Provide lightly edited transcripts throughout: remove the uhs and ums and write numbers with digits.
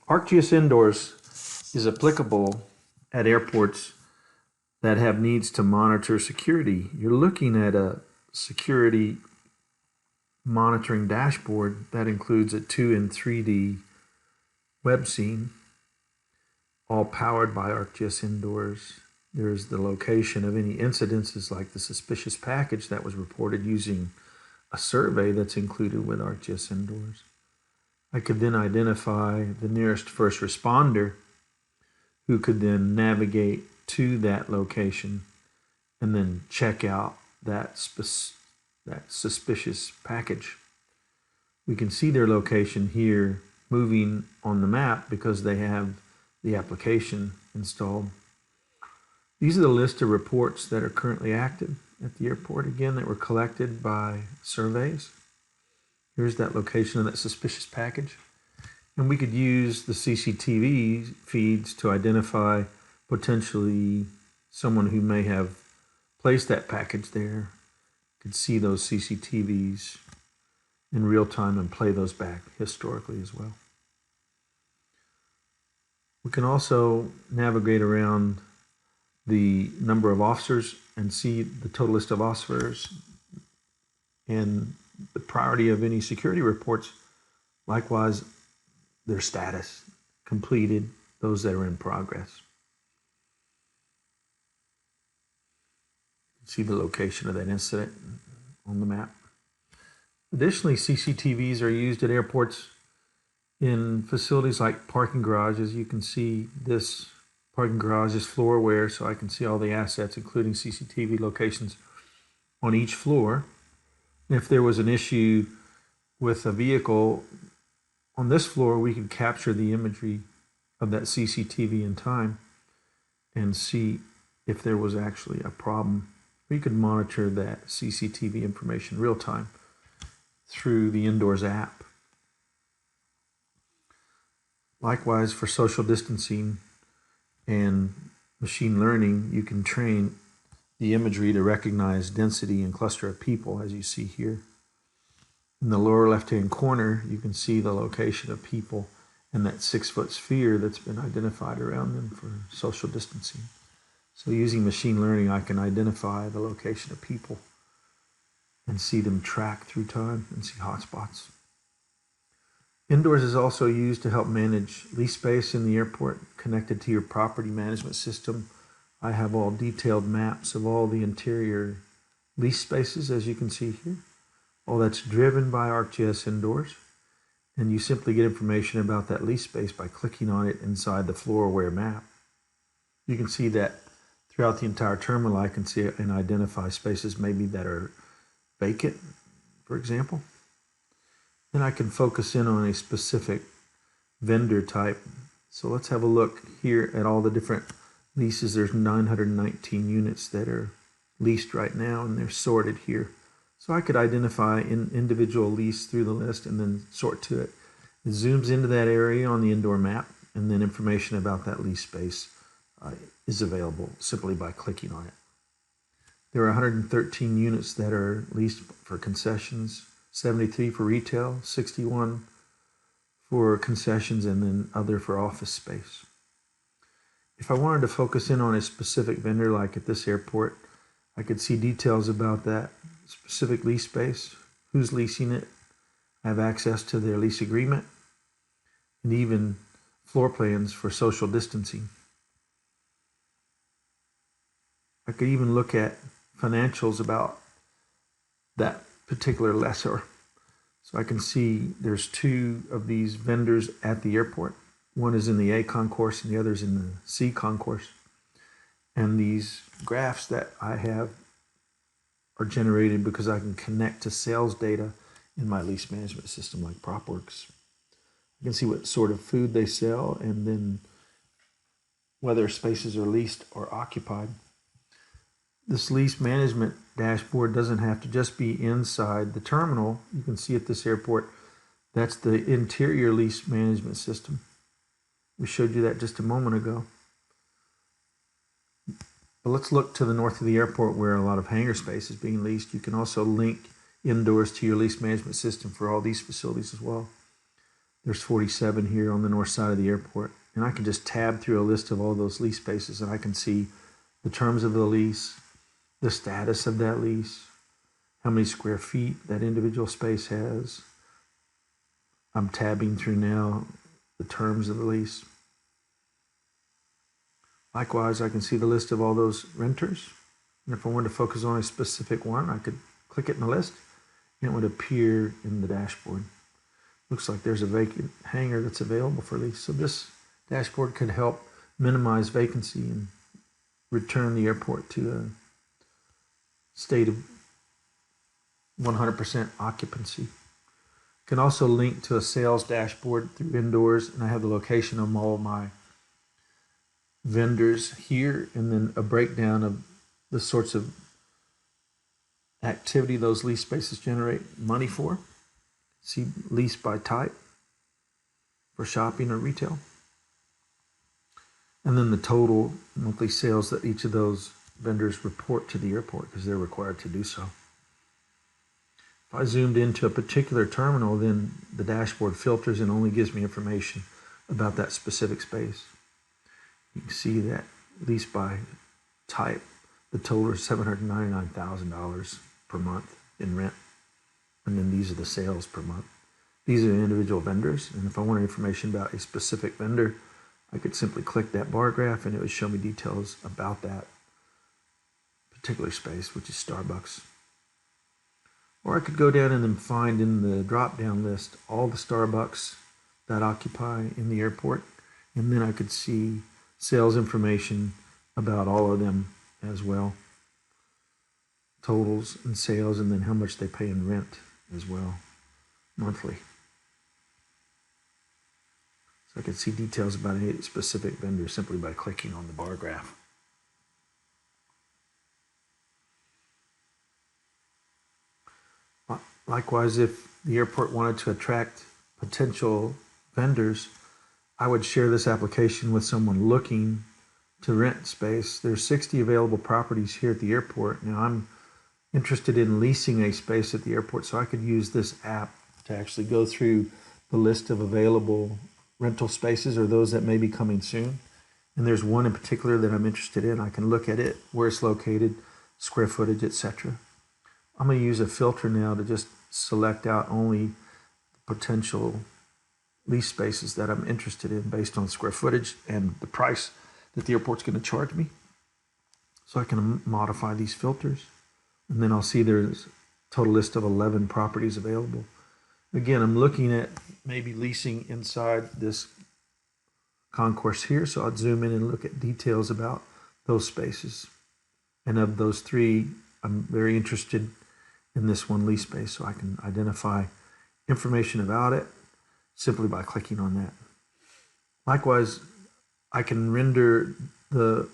ArcGIS Indoors is applicable at airports that have needs to monitor security. You're looking at a security monitoring dashboard that includes a 2 and 3D web scene, all powered by ArcGIS Indoors. There's the location of any incidences like the suspicious package that was reported using a survey that's included with ArcGIS Indoors. I could then identify the nearest first responder who could then navigate to that location and then check out that suspicious package. We can see their location here moving on the map because they have the application installed. These are the list of reports that are currently active at the airport, again, that were collected by surveys. Here's that location of that suspicious package. And we could use the CCTV feeds to identify potentially someone who may have placed that package there. Could see those CCTVs in real time and play those back historically as well. We can also navigate around the number of officers and see the total list of officers and the priority of any security reports. Likewise, their status, completed, those that are in progress. See the location of that incident on the map. Additionally, CCTVs are used at airports in facilities like parking garages. You can see this parking garage is floor aware, so I can see all the assets, including CCTV locations on each floor. If there was an issue with a vehicle on this floor, we could capture the imagery of that CCTV in time and see if there was actually a problem. We could monitor that CCTV information real time through the Indoors app. Likewise, for social distancing and machine learning, you can train the imagery to recognize density and cluster of people, as you see here. In the lower left-hand corner, you can see the location of people and that 6-foot sphere that's been identified around them for social distancing. So using machine learning, I can identify the location of people and see them track through time and see hotspots. Indoors is also used to help manage lease space in the airport connected to your property management system. I have all detailed maps of all the interior lease spaces, as you can see here. All that's driven by ArcGIS Indoors. And you simply get information about that lease space by clicking on it inside the floor aware map. You can see that throughout the entire terminal. I can see it and identify spaces maybe that are vacant, for example. Then I can focus in on a specific vendor type. So let's have a look here at all the different leases. There's 919 units that are leased right now, and they're sorted here. So I could identify an individual lease through the list and then sort to it. It zooms into that area on the indoor map, and then information about that lease space is available simply by clicking on it. There are 113 units that are leased for concessions, 73 for retail, 61 for concessions, and then other for office space. If I wanted to focus in on a specific vendor, like at this airport, I could see details about that specific lease space, who's leasing it. I have access to their lease agreement and even floor plans for social distancing. I could even look at financials about that particular lessor. So I can see there's 2 of these vendors at the airport. One is in the A concourse and the other is in the C concourse. And these graphs that I have are generated because I can connect to sales data in my lease management system like PropWorks. I can see what sort of food they sell and then whether spaces are leased or occupied. This lease management dashboard doesn't have to just be inside the terminal. You can see at this airport, that's the interior lease management system. We showed you that just a moment ago. But let's look to the north of the airport where a lot of hangar space is being leased. You can also link Indoors to your lease management system for all these facilities as well. There's 47 here on the north side of the airport. And I can just tab through a list of all those lease spaces, and I can see the terms of the lease, the status of that lease, how many square feet that individual space has. I'm tabbing through now the terms of the lease. Likewise, I can see the list of all those renters. And if I wanted to focus on a specific one, I could click it in the list and it would appear in the dashboard. Looks like there's a vacant hangar that's available for lease. So this dashboard could help minimize vacancy and return the airport to a state of 100% occupancy. Can also link to a sales dashboard through Indoors, and I have the location of all my vendors here, and then a breakdown of the sorts of activity those lease spaces generate money for. See lease by type for shopping or retail. And then the total monthly sales that each of those vendors report to the airport because they're required to do so. If I zoomed into a particular terminal, then the dashboard filters and only gives me information about that specific space. You can see that lease by type, the total is $799,000 per month in rent. And then these are the sales per month. These are the individual vendors. And if I wanted information about a specific vendor, I could simply click that bar graph and it would show me details about that particular space, which is Starbucks. Or I could go down and then find in the drop-down list all the Starbucks that occupy in the airport. And then I could see sales information about all of them as well. Totals and sales, and then how much they pay in rent as well, monthly. So I could see details about a specific vendor simply by clicking on the bar graph. Likewise, if the airport wanted to attract potential vendors, I would share this application with someone looking to rent space. There's 60 available properties here at the airport. Now I'm interested in leasing a space at the airport, so I could use this app to actually go through the list of available rental spaces or those that may be coming soon. And there's one in particular that I'm interested in. I can look at it, where it's located, square footage, etc. I'm going to use a filter now to just select out only potential lease spaces that I'm interested in based on square footage and the price that the airport's going to charge me. So I can modify these filters. And then I'll see there's a total list of 11 properties available. Again, I'm looking at maybe leasing inside this concourse here. So I'll zoom in and look at details about those spaces. And of those three, I'm very interested in this one lease space, so I can identify information about it simply by clicking on that. Likewise, I can render the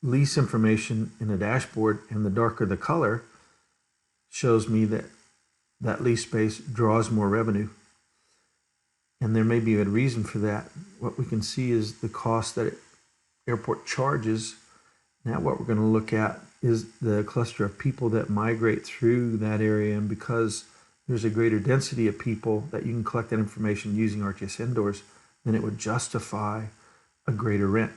lease information in a dashboard, and the darker the color shows me that that lease space draws more revenue. And there may be a reason for that. What we can see is the cost that airport charges. Now what we're going to look at is the cluster of people that migrate through that area, and because there's a greater density of people that you can collect that information using ArcGIS Indoors, then it would justify a greater rent.